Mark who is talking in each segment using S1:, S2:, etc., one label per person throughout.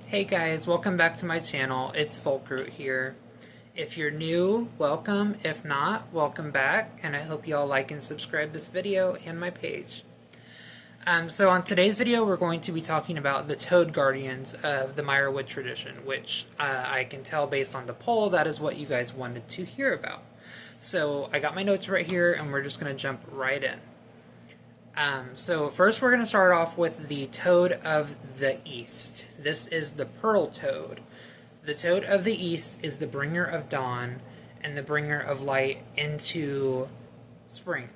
S1: Hey guys, welcome back to my channel. It's Folkroot here. If you're new, welcome. If not, welcome back, and I hope you all like and subscribe this video and my page. So on today's video, we're going to be talking about the Toad Guardians of the Mirewood Tradition, which I can tell based on the poll that is what you guys wanted to hear about. So I got my notes right here, and we're just going to jump right in. So first we're going to start off with the Toad of the East. This is the Pearl Toad. The Toad of the East is the bringer of dawn and the bringer of light into spring.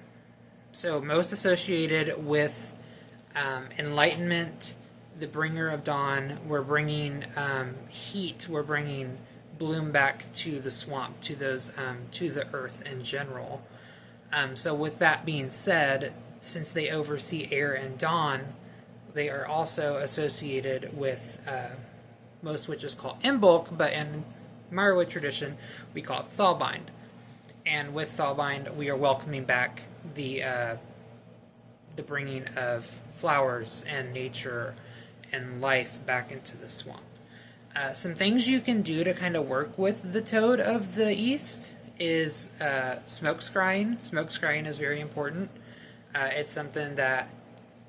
S1: So most associated with enlightenment, the bringer of dawn, we're bringing heat, we're bringing bloom back to the swamp, to those to the earth in general. So with that being said, since they oversee air and dawn, they are also associated with most witches call Imbolc, but in Mirewood tradition, we call it Thawbind. And with Thawbind, we are welcoming back the bringing of flowers and nature and life back into the swamp. Some things you can do to kind of work with the Toad of the East is smoke scrying. Smoke scrying is very important. It's something that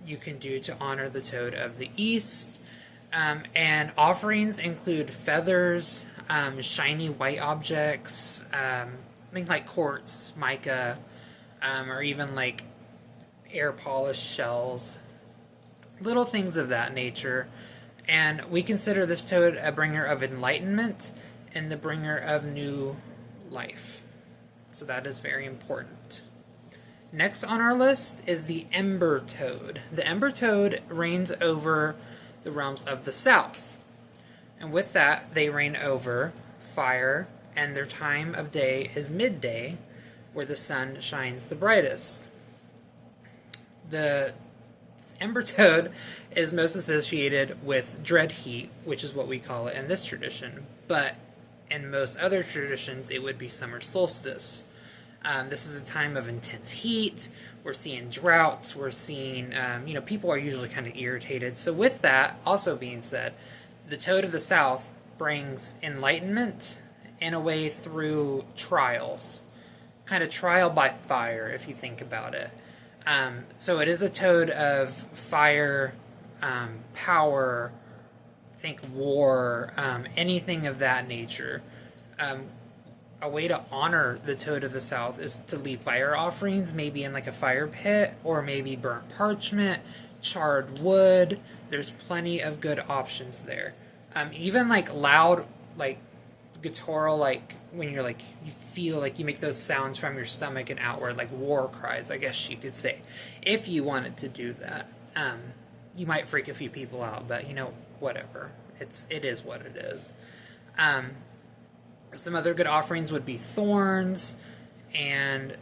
S1: you can do to honor the Toad of the East. And offerings include feathers, shiny white objects, things like quartz, mica, or even like air polished shells, little things of that nature. And we consider this toad a bringer of enlightenment and the bringer of new life. So that is very important. Next on our list is the Ember Toad. The Ember Toad reigns over the realms of the south. And with that, they reign over fire, and their time of day is midday, where the sun shines the brightest. The Ember Toad is most associated with dread heat, which is what we call it in this tradition, but in most other traditions, it would be summer solstice. This is a time of intense heat. We're seeing droughts. We're seeing, people are usually kind of irritated. So with that also being said, the Toad of the South brings enlightenment in a way through trials. Kind of trial by fire, if you think about it. So it is a toad of fire, power, think war, anything of that nature. A way to honor the Toad of the South is to leave fire offerings, maybe in like a fire pit, or maybe burnt parchment, charred wood. There's plenty of good options there. Even like loud, like guttural, like when you're like, you feel like you make those sounds from your stomach and outward, like war cries, I guess you could say. If you wanted to do that, you might freak a few people out, but whatever. It is what it is. Some other good offerings would be thorns and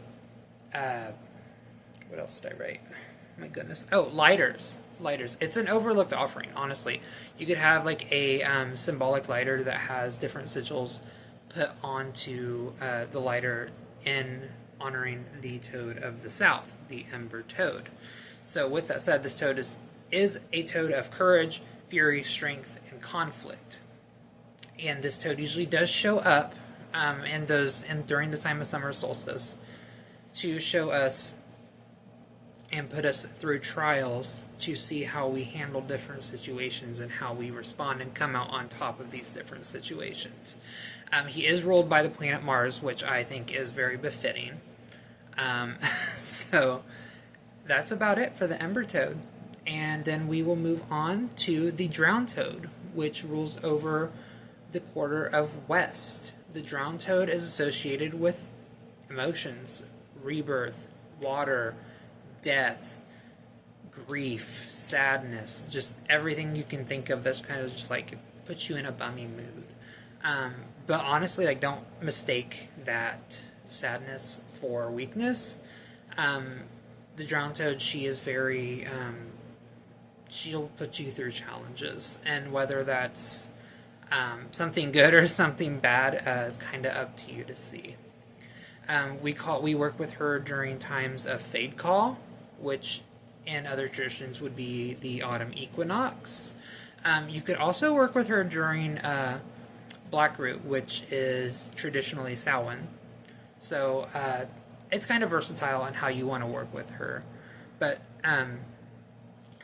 S1: what else did I write? My goodness. Oh, lighters. Lighters. It's an overlooked offering, honestly. You could have like a symbolic lighter that has different sigils put onto the lighter in honoring the Toad of the South, the Ember Toad. So with that said, this toad is a toad of courage, fury, strength, and conflict. And this toad usually does show up during the time of summer solstice to show us and put us through trials to see how we handle different situations and how we respond and come out on top of these different situations. He is ruled by the planet Mars, which I think is very befitting. So that's about it for the Ember Toad. And then we will move on to the Drowned Toad, which rules over the quarter of West. The Drowned Toad is associated with emotions, rebirth, water, death, grief, sadness, just everything you can think of that's kind of just like puts you in a bummy mood. But honestly, like, don't mistake that sadness for weakness. The Drowned Toad, she is very, she'll put you through challenges, and whether that's something good or something bad is kind of up to you to see. We work with her during times of Fade Call, which in other traditions would be the autumn equinox. You could also work with her during Blackroot, which is traditionally Samhain. So it's kind of versatile on how you want to work with her. But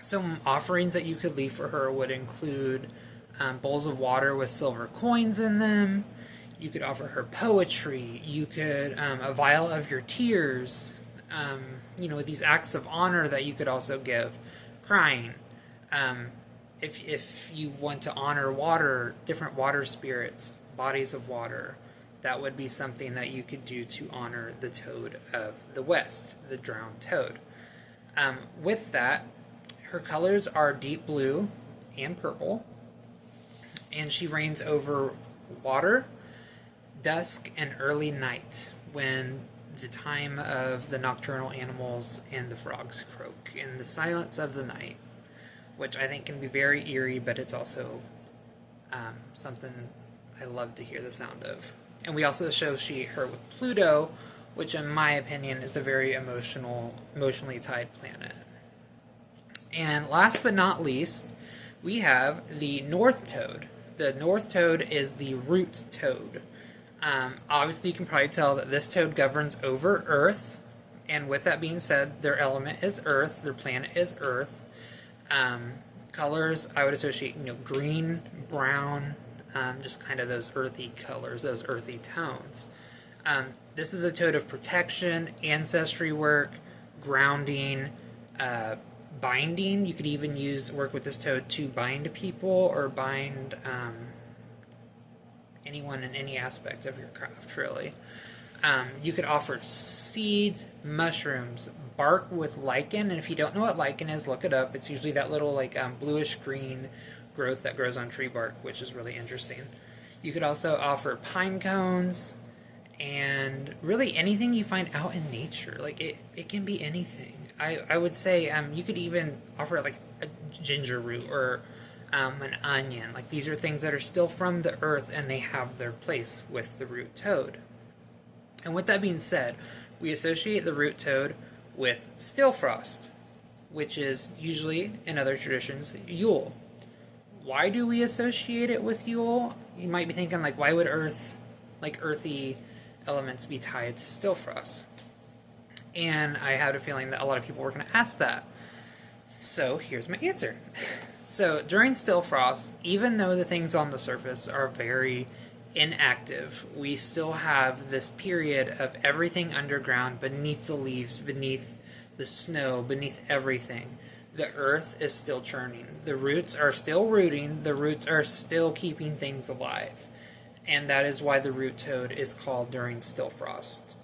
S1: some offerings that you could leave for her would include bowls of water with silver coins in them. You could offer her poetry. You could a vial of your tears. These acts of honor that you could also give. Crying. If you want to honor water, different water spirits, bodies of water, that would be something that you could do to honor the toad of the West, the drowned toad. With that, her colors are deep blue and purple, and she reigns over water, dusk, and early night, when the time of the nocturnal animals and the frogs croak in the silence of the night, which I think can be very eerie, but it's also something I love to hear the sound of. And we also associate her with Pluto, which in my opinion is a very emotionally tied planet. And last but not least, we have the North Toad. The North Toad is the root toad. Obviously, you can probably tell that this toad governs over Earth, and with that being said, their element is Earth, their planet is Earth. Colors, I would associate, green, brown, just kind of those earthy colors, those earthy tones. This is a toad of protection, ancestry work, grounding, binding. You could even work with this toad to bind people or bind anyone in any aspect of your craft, really. You could offer seeds, mushrooms, bark with lichen, and if you don't know what lichen is, look it up. It's usually that little bluish green growth that grows on tree bark, which is really interesting. You could also offer pine cones and really anything you find out in nature. It can be anything. I would say you could even offer a ginger root or an onion. These are things that are still from the earth and they have their place with the root toad. And with that being said, we associate the root toad with Stilfrost, which is usually, in other traditions, Yule. Why do we associate it with Yule? You might be thinking, why would earthy elements be tied to Stilfrost? And I had a feeling that a lot of people were going to ask that. So here's my answer. So during Stilfrost, even though the things on the surface are very inactive, we still have this period of everything underground, beneath the leaves, beneath the snow, beneath everything. The earth is still churning. The roots are still rooting. The roots are still keeping things alive. And that is why the root toad is called during Stilfrost.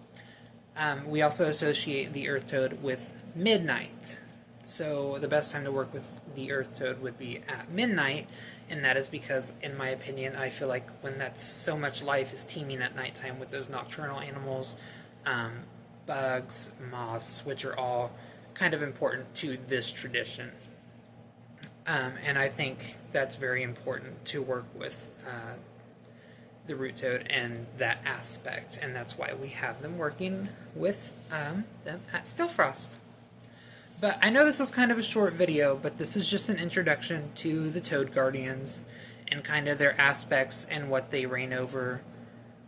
S1: We also associate the earth toad with midnight. So the best time to work with the earth toad would be at midnight, and that is because, in my opinion, I feel like when that's so much life is teeming at nighttime with those nocturnal animals, bugs, moths, which are all kind of important to this tradition. And I think that's very important to work with the root toad and that aspect, and that's why we have them working with them at Stilfrost. But I know this was kind of a short video, but this is just an introduction to the Toad Guardians and kind of their aspects and what they reign over.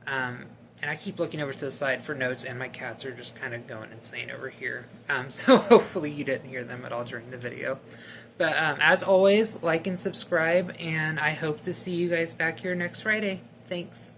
S1: And I keep looking over to the side for notes, and my cats are just kind of going insane over here. So hopefully you didn't hear them at all during the video. But as always, like and subscribe, and I hope to see you guys back here next Friday. Thanks.